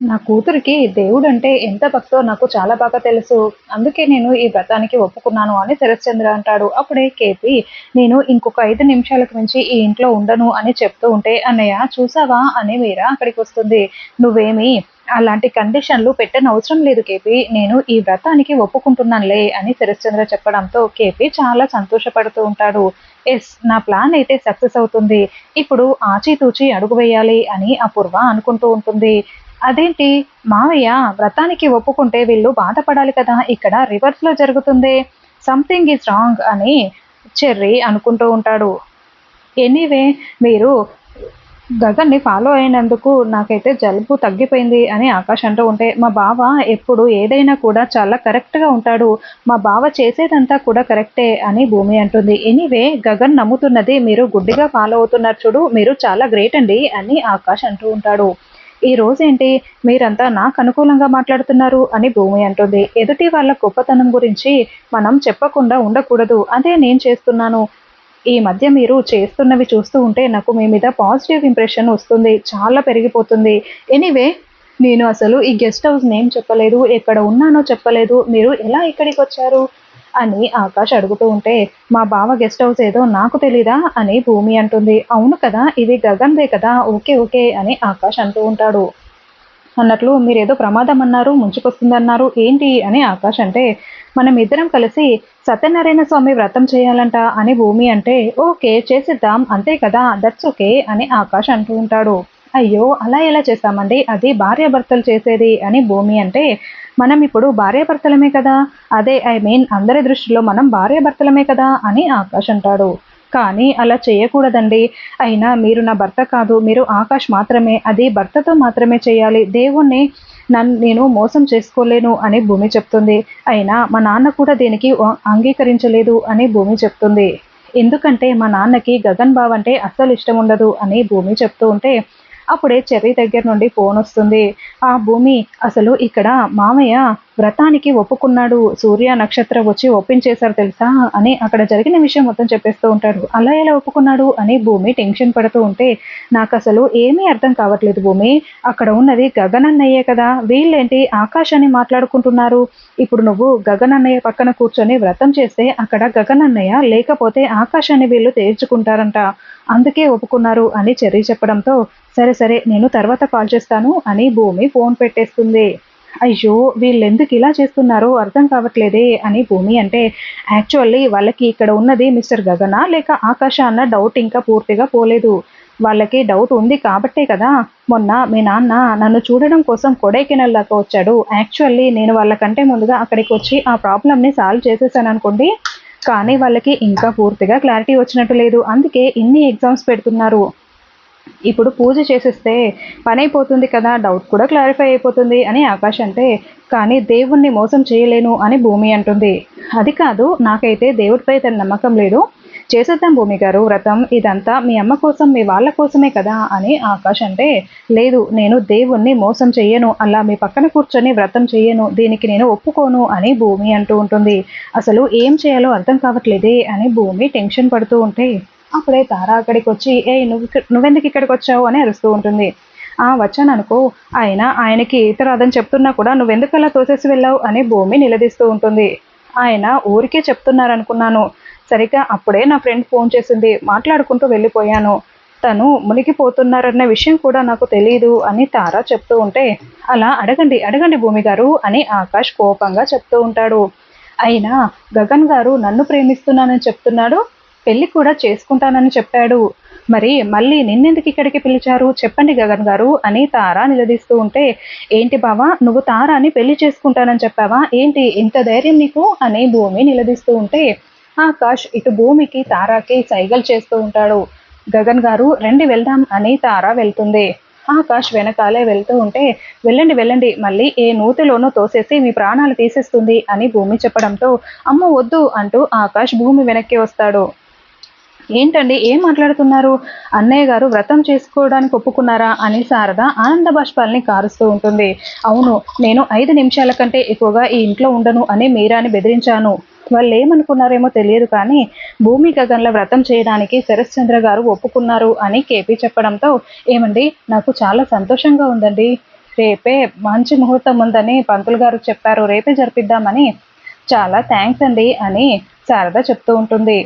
నా కూతురికి దేవుడంటే ఎంత భక్తో నాకు చాలా బాగా తెలుసు. అందుకే నేను ఈ వ్రతానికి ఒప్పుకున్నాను అని శరత్చంద్ర అంటాడు. అప్పుడే కేపి నేను ఇంకొక 5 నిమిషాలకు మించి ఈ ఇంట్లో ఉండను అని చెప్తూ ఉంటే, అన్నయ్య చూసావా అని మీరా అక్కడికొస్తుంది. నువ్వేమి అలాంటి కండిషన్‌లు పెట్టనవసరం లేదు కేపీ. నేను ఈ వ్రతానికి ఒప్పుకుంటున్నానులే అని శరత్చంద్ర చెప్పడంతో కేపీ చాలా సంతోషపడుతూ ఉంటాడు. యెస్! నా ప్లాన్ అయితే సక్సెస్ అవుతుంది. ఇప్పుడు ఆచితూచి అడుగు వేయాలి అని అపూర్వ అనుకుంటూ ఉంటుంది. అదేంటి మావయ్య వ్రతానికి ఒప్పుకుంటే వీళ్ళు బాధపడాలి కదా! ఇక్కడ రివర్స్‌లో జరుగుతుందే. సంథింగ్ ఈజ్ రాంగ్ అని చెర్రీ అనుకుంటూ ఉంటాడు. ఎనీవే మీరు గగన్‌ని ఫాలో అయినందుకు నాకైతే జలుబు తగ్గిపోయింది అని ఆకాష్ అంటూ ఉంటే, మా బావ ఎప్పుడు ఏదైనా కూడా చాలా కరెక్ట్‌గా ఉంటాడు. మా బావ చేసేదంతా కూడా కరెక్టే అని భూమి అంటుంది. ఎనీవే గగన్ నమ్ముతున్నది మీరు గుడ్డిగా ఫాలో అవుతున్నారు చూడు. మీరు చాలా గ్రేట్ అండి అని ఆకాష్ అంటూ ఉంటాడు. ఈ రోజేంటి మీరంతా నాకు అనుకూలంగా మాట్లాడుతున్నారు అని భూమి అంటుంది. ఎదుటి వాళ్ళ గొప్పతనం గురించి మనం చెప్పకుండా ఉండకూడదు. అదే నేను చేస్తున్నాను. ఈ మధ్య మీరు చేస్తున్నవి చూస్తూ ఉంటే నాకు మీ మీద పాజిటివ్ ఇంప్రెషన్ వస్తుంది. చాలా పెరిగిపోతుంది. ఎనీవే నేను అసలు ఈ గెస్ట్ హౌస్ నేమ్ చెప్పలేదు. ఎక్కడ ఉన్నానో చెప్పలేదు. మీరు ఎలా ఇక్కడికొచ్చారు? అని ఆకాష్ అడుగుతూ ఉంటే, మా బావ గెస్ట్ హౌస్ ఏదో నాకు తెలీదా అని భూమి అంటుంది. అవును కదా! ఇది గగన్‌దే కదా! ఓకే. ఓకే. అని ఆకాష్ అంటూ ఉంటాడు. అన్నట్లు మీరేదో ప్రమాదం అన్నారు, ముంచుకొస్తుందన్నారు. ఏంటి అని ఆకాష్ అంటే, మనం ఇద్దరం కలిసి సత్యనారాయణ స్వామి వ్రతం చేయాలంట అని భూమి అంటే, ఓకే చేసేద్దాం అంతే కదా! దట్స్ ఓకే అని ఆకాష్ అంటూ ఉంటాడు. అయ్యో! అలా ఎలా చేస్తామండి? అది భార్యాభర్తలు చేసేది అని భూమి అంటే, మనం ఇప్పుడు భార్యాభర్తలమే కదా! అదే ఐ మీన్ అందరి దృష్టిలో మనం భార్యాభర్తలమే కదా! అని ఆకాష్ అంటాడు. కానీ అలా చేయకూడదండి. అయినా మీరు నా భర్త కాదు. మీరు ఆకాష్ మాత్రమే. అది భర్తతో మాత్రమే చేయాలి. దేవుణ్ణి నేను మోసం చేసుకోలేను అని భూమి చెప్తుంది. అయినా మా నాన్న కూడా దీనికి అంగీకరించలేదు అని భూమి చెప్తుంది. ఎందుకంటే మా నాన్నకి గగన్ బావ్ అంటే అస్సలు ఇష్టం ఉండదు అని భూమి చెప్తూ ఉంటే, అప్పుడే చెర్రీ దగ్గర నుండి ఫోనొస్తుంది. ఆ భూమి అసలు ఇక్కడ మామయ్య వ్రతానికి ఒప్పుకున్నాడు. సూర్య, నక్షత్ర వచ్చి ఒప్పించేశారు తెలుసా అని అక్కడ జరిగిన విషయం మొత్తం చెప్పేస్తూ ఉంటాడు. అలా ఎలా ఒప్పుకున్నాడు అని భూమి టెన్షన్ పడుతూ ఉంటే, నాకసలు ఏమీ అర్థం కావట్లేదు భూమి. అక్కడ ఉన్నది గగన్ అన్నయ్యే కదా! వీళ్ళేంటి ఆకాష్ అని మాట్లాడుకుంటున్నారు. ఇప్పుడు నువ్వు గగన్ అన్నయ్య పక్కన కూర్చొని వ్రతం చేస్తే అక్కడ గగన్ అన్నయ్య లేకపోతే ఆకాష్ అని వీళ్ళు తేల్చుకుంటారంట. అందుకే ఒప్పుకున్నారు అని చెర్రీ చెప్పడంతో, సరే సరే నేను తర్వాత కాల్ చేస్తాను అని భూమి ఫోన్ పెట్టేస్తుంది. అయ్యో! వీళ్ళెందుకు ఇలా చేస్తున్నారో అర్థం కావట్లేదే అని భూమి అంటే, యాక్చువల్లీ వాళ్ళకి ఇక్కడ ఉన్నది మిస్టర్ గగనా లేక ఆకాషా అన్న డౌట్ ఇంకా పూర్తిగా పోలేదు. వాళ్ళకి డౌట్ ఉంది కాబట్టే కదా మొన్న మీ నాన్న నన్ను చూడడం కోసం కొడైకెనాల్ దాకా వచ్చాడు. యాక్చువల్లీ నేను వాళ్ళకంటే ముందుగా అక్కడికి వచ్చి ఆ ప్రాబ్లమ్‌ని సాల్వ్ చేసేసాననుకోండి. కానీ వాళ్ళకి ఇంకా పూర్తిగా క్లారిటీ వచ్చినట్టు లేదు. అందుకే ఇన్ని ఎగ్జామ్స్ పెడుతున్నారు. ఇప్పుడు పూజ చేసేస్తే పనైపోతుంది కదా! డౌట్ కూడా క్లారిఫై అయిపోతుంది అని ఆకాష్ అంటే, కానీ దేవుణ్ణి మోసం చేయలేను అని భూమి అంటుంది. అది కాదు నాకైతే దేవుడిపై నమ్మకం లేదు. చేసేద్దాం భూమి గారు వ్రతం. ఇదంతా మీ అమ్మ కోసం, మీ వాళ్ళ కోసమే కదా అని ఆకాష్ అంటే, లేదు నేను దేవుణ్ణి మోసం చెయ్యను. అలా మీ పక్కన కూర్చొని వ్రతం చెయ్యను. దీనికి నేను ఒప్పుకోను అని భూమి అంటూ ఉంటుంది. అసలు ఏం చేయాలో అర్థం కావట్లేదే అని భూమి టెన్షన్ పడుతూ ఉంటే, అప్పుడే తార అక్కడికొచ్చి, ఏయ్! నువ్వెందుకు ఇక్కడికొచ్చావు అని అరుస్తూ ఉంటుంది. వచ్చాననుకో. ఆయనకి ఈత రాదని చెప్తున్నా కూడా నువ్వెందుకలా తోసేసి వెళ్ళావు అని భూమి నిలదీస్తూ ఉంటుంది. ఆయన ఊరికే చెప్తున్నారనుకున్నాను. సరిగ్గా అప్పుడే నా ఫ్రెండ్ ఫోన్ చేసింది. మాట్లాడుకుంటూ వెళ్ళిపోయాను. తను మునిగిపోతున్నారన్న విషయం కూడా నాకు తెలీదు అని తార చెప్తూ ఉంటే, అలా అడగండి, అడగండి భూమి గారు అని ఆకాష్ కోపంగా చెప్తూ ఉంటాడు. అయినా గగన్ గారు నన్ను ప్రేమిస్తున్నానని చెప్తున్నాడు. పెళ్లి కూడా చేసుకుంటానని చెప్పాడు. మరి మళ్ళీ నిన్నెందుకు ఇక్కడికి పిలిచారు చెప్పండి గగన్ గారు అని తార నిలదీస్తూ ఉంటే, ఏంటి బావా నువ్వు తారాని పెళ్లి చేసుకుంటానని చెప్పావా ఏంటి ఇంత ధైర్యం నీకు అని భూమి నిలదీస్తూ ఉంటే, ఆకాష్ ఇటు భూమికి తారాకి సైగలు చేస్తూ ఉంటాడు. గగన్ గారు రండి వెళ్దాం అని తార వెళ్తుంది. ఆకాష్ వెనకాలే వెళ్తూ ఉంటే, వెళ్ళండి వెళ్ళండి మళ్ళీ ఏ నూతిలోనో తోసేసి మీ ప్రాణాలు తీసేస్తుంది అని భూమి చెప్పడంతో, అమ్మ వద్దు అంటూ ఆకాష్ భూమి వెనక్కి వస్తాడు. ఏంటండి ఏం మాట్లాడుతున్నారు? అన్నయ్య గారు వ్రతం చేసుకోవడానికి ఒప్పుకున్నారా అని శారద ఆనంద బాష్పాల్ని కారుస్తూ ఉంటుంది. అవును, నేను 5 నిమిషాల కంటే ఎక్కువగా ఈ ఇంట్లో ఉండను అని మీరాని బెదిరించాను. వాళ్ళు ఏమనుకున్నారేమో తెలియదు కానీ భూమి గగన్ల వ్రతం చేయడానికి శరశ్చంద్ర గారు ఒప్పుకున్నారు అని కేపీ చెప్పడంతో, ఏమండి నాకు చాలా సంతోషంగా ఉందండి. రేపే మంచి ముహూర్తం ఉందని పంతులు గారు చెప్పారు. రేపే జరిపిద్దామని. చాలా థ్యాంక్స్ అండి అని శారద చెప్తూ ఉంటుంది.